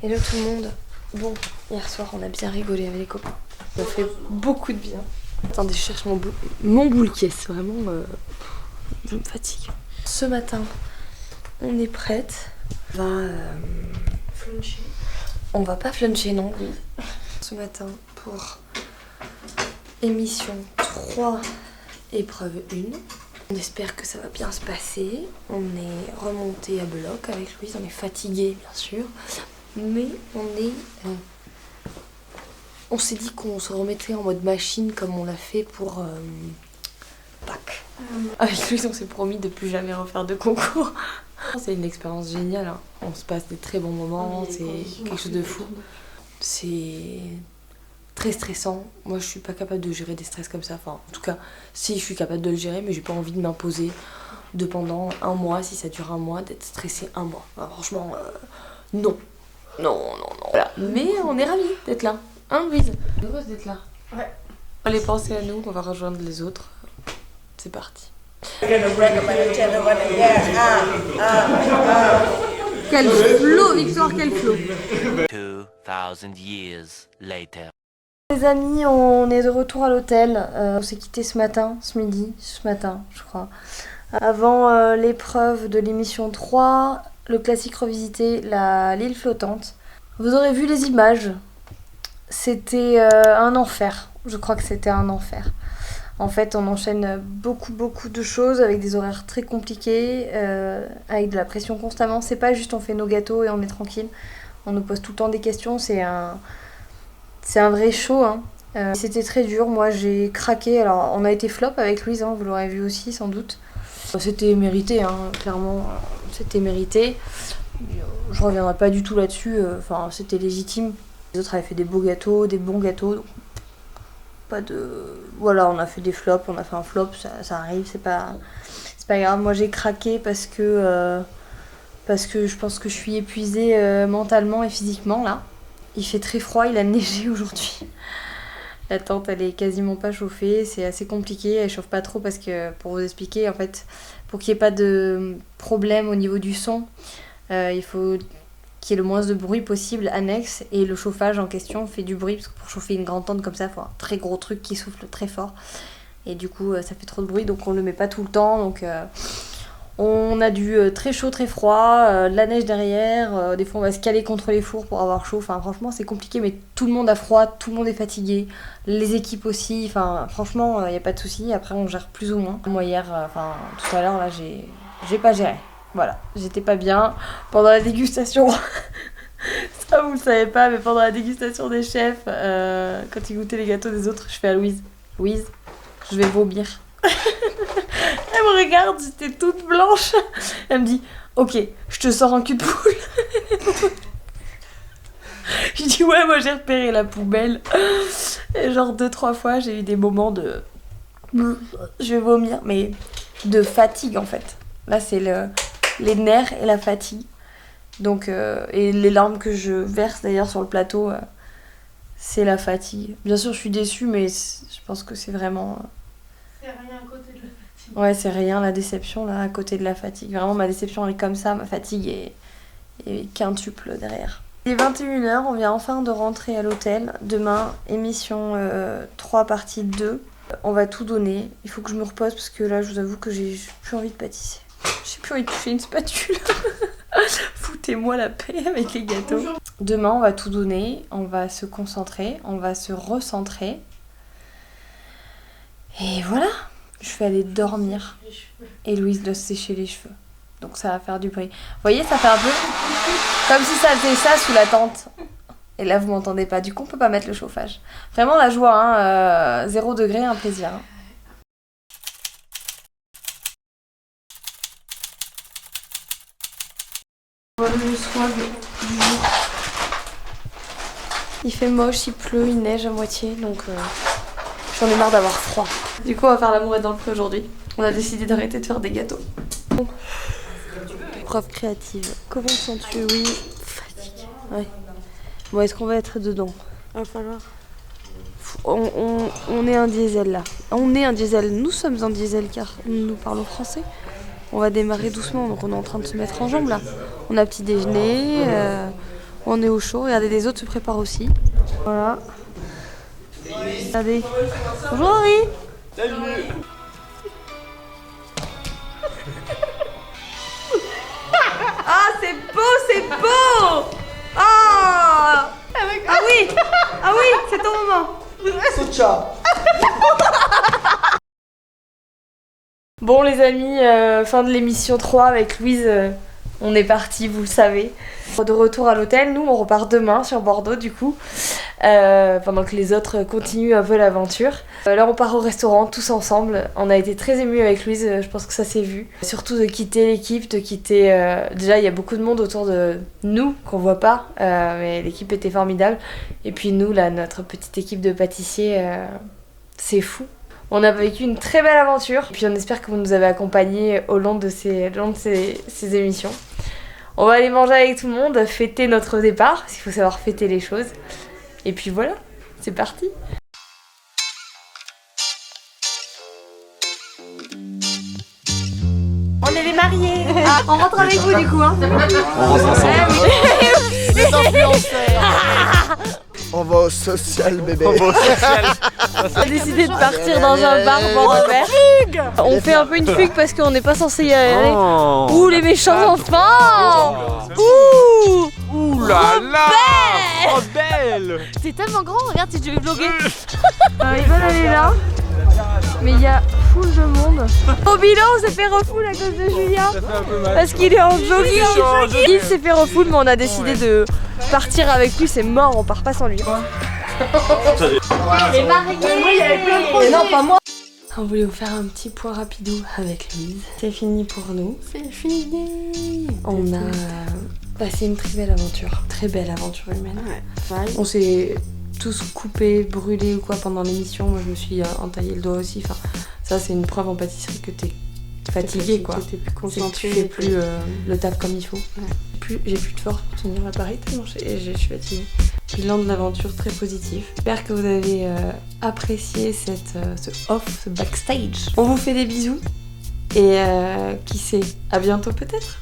Hello tout le monde. Bon, hier soir on a bien rigolé avec les copains. Ça m'a fait beaucoup de bien. Attendez, je cherche mon boule caisse, vraiment, je me fatigue. Ce matin, on est prête. Fluncher. On va pas fluncher non. Ce matin pour émission 3, épreuve 1. On espère que ça va bien se passer. On est remonté à bloc avec Louise, on est fatigué bien sûr. Mais on s'est dit qu'on se remettrait en mode machine comme on l'a fait pour Pâques. Avec Louise, on s'est promis de plus jamais refaire de concours. C'est une expérience géniale, hein. On se passe des très bons moments, c'est quelque chose de fou. C'est très stressant. Moi, je suis pas capable de gérer des stress comme ça. Enfin, en tout cas, si je suis capable de le gérer, mais j'ai pas envie de m'imposer de pendant un mois, si ça dure un mois, d'être stressée un mois. Enfin, franchement, non. Non. Voilà. Mais on est ravis d'être là. Hein, Louise? Heureuse d'être là. Ouais. Allez, pensez à nous, on va rejoindre les autres. C'est parti. Quel flow, Victoire, quel flow. 2000 years later. Les amis, on est de retour à l'hôtel. On s'est quitté ce matin, ce matin, je crois. Avant l'épreuve de l'émission 3, le classique revisité, l'île flottante. Vous aurez vu les images. C'était un enfer. Je crois que c'était un enfer. En fait, on enchaîne beaucoup de choses avec des horaires très compliqués, avec de la pression constamment. C'est pas juste on fait nos gâteaux et on est tranquille. On nous pose tout le temps des questions. C'est un vrai show, hein. C'était très dur. Moi, j'ai craqué. Alors, on a été flop avec Louise, hein, vous l'aurez vu aussi, sans doute. C'était mérité, hein, clairement. C'était mérité. Je reviendrai pas du tout là-dessus. Enfin, c'était légitime. Les autres avaient fait des beaux gâteaux, des bons gâteaux. Donc pas de... Voilà, on a fait des flops, on a fait un flop, ça arrive, c'est pas grave. Moi, j'ai craqué parce que je pense que je suis épuisée mentalement et physiquement, là. Il fait très froid, il a neigé aujourd'hui. La tente, elle est quasiment pas chauffée, c'est assez compliqué, elle chauffe pas trop parce que, pour vous expliquer, en fait, pour qu'il n'y ait pas de problème au niveau du son, il faut qu'il y ait le moins de bruit possible annexe, et le chauffage en question fait du bruit, parce que pour chauffer une grande tente comme ça, il faut un très gros truc qui souffle très fort, et du coup, ça fait trop de bruit, donc on le met pas tout le temps, donc... On a du très chaud, très froid, de la neige derrière, des fois on va se caler contre les fours pour avoir chaud, enfin franchement c'est compliqué, mais tout le monde a froid, tout le monde est fatigué, les équipes aussi, enfin franchement il n'y a pas de souci. Après on gère plus ou moins. Moi hier, tout à l'heure là j'ai pas géré, voilà, j'étais pas bien pendant la dégustation, ça vous le savez pas, mais pendant la dégustation des chefs, quand ils goûtaient les gâteaux des autres, je fais à Louise, je vais vomir. Elle me regarde, j'étais toute blanche. Elle me dit, ok, je te sors un cul de poule. Je dis, ouais, moi j'ai repéré la poubelle. Et genre 2-3 fois, j'ai eu des moments de... Je vais vomir, mais de fatigue en fait. Là, c'est les nerfs et la fatigue. Donc, et les larmes que je verse d'ailleurs sur le plateau, c'est la fatigue. Bien sûr, je suis déçue, mais je pense que c'est vraiment... C'est rien à côté de la fatigue. Ouais, c'est rien la déception là à côté de la fatigue. Vraiment, ma déception elle est comme ça, ma fatigue est quintuple derrière. Il est 21h, on vient enfin de rentrer à l'hôtel. Demain, émission 3 partie 2. On va tout donner. Il faut que je me repose parce que là, je vous avoue que j'ai plus envie de pâtisser. J'ai plus envie de toucher une spatule. Foutez-moi la paix avec les gâteaux. Bonjour. Demain, on va tout donner. On va se concentrer. On va se recentrer. Et voilà. Je vais aller dormir. Et Louise doit se sécher les cheveux. Donc ça va faire du bruit. Vous voyez, ça fait un peu comme si ça faisait ça sous la tente. Et là, vous m'entendez pas. Du coup, on peut pas mettre le chauffage. Vraiment la joie, hein. 0 degré, un plaisir. Hein. Voilà le swag du jour. Il fait moche, il pleut, il neige à moitié. Donc j'en ai marre d'avoir froid. Du coup, on va faire l'amour et dans le feu aujourd'hui. On a décidé d'arrêter de faire des gâteaux. Bon. Preuve créative. Comment te sens-tu? Oui. Fatiguée. Ouais. Bon, est-ce qu'on va être dedans? Il va falloir. On est un diesel là. On est un diesel. Nous sommes un diesel car nous parlons français. On va démarrer doucement, donc on est en train de se mettre en jambes là. On a petit déjeuner. On est au chaud, regardez, les autres se préparent aussi. Voilà. Regardez. Bonjour Henri. Salut. Ah, c'est beau, c'est beau. Ah. Ah oui. Ah oui, c'est ton moment. Socha. Bon les amis, fin de l'émission 3 avec Louise, on est parti, vous le savez. De retour à l'hôtel, nous on repart demain sur Bordeaux du coup, pendant que les autres continuent un peu l'aventure. Là on part au restaurant tous ensemble, on a été très émus avec Louise, je pense que ça s'est vu. Surtout de quitter l'équipe, de quitter... déjà il y a beaucoup de monde autour de nous qu'on voit pas, mais l'équipe était formidable. Et puis nous là, notre petite équipe de pâtissiers, c'est fou. On a vécu une très belle aventure, puis on espère que vous nous avez accompagnés au long de ces émissions. On va aller manger avec tout le monde, fêter notre départ, parce qu'il faut savoir fêter les choses. Et puis voilà, c'est parti. On est les mariés. Ah, on rentre avec vous du coup, hein. On rentre ensemble. Les influenceurs. On va au social, bébé. On a décidé de partir dans un bar bord de mer. On fait un peu une fugue parce qu'on n'est pas censé y aller. Ouh, les méchants enfants. Ouh. Ouh là là. Oh belle. C'est tellement grand, regarde si tu veux vlogger. Ils veulent aller là, mais il y a full de monde. Au bilan, on s'est fait refoule à cause de Julien. Parce qu'il est en jogging. Il s'est fait refoule, mais on a décidé de partir avec lui, c'est mort, on part pas sans lui. Les mariés. Mais non, pas moi. On voulait vous faire un petit point rapidou avec Louise. C'est fini pour nous. C'est fini. On a passé une très belle aventure humaine. Ouais. On s'est tous coupés, brûlés ou quoi pendant l'émission. Moi je me suis entaillé le doigt aussi. Enfin, ça c'est une preuve en pâtisserie que t'es fatigué quoi. T'es plus concentré. Tu fais plus le taf comme il faut. Ouais. J'ai plus de force pour tenir l'appareil tellement je suis fatiguée. Bilan de l'aventure très positif. J'espère que vous avez apprécié ce off, ce backstage. On vous fait des bisous et qui sait, à bientôt peut-être.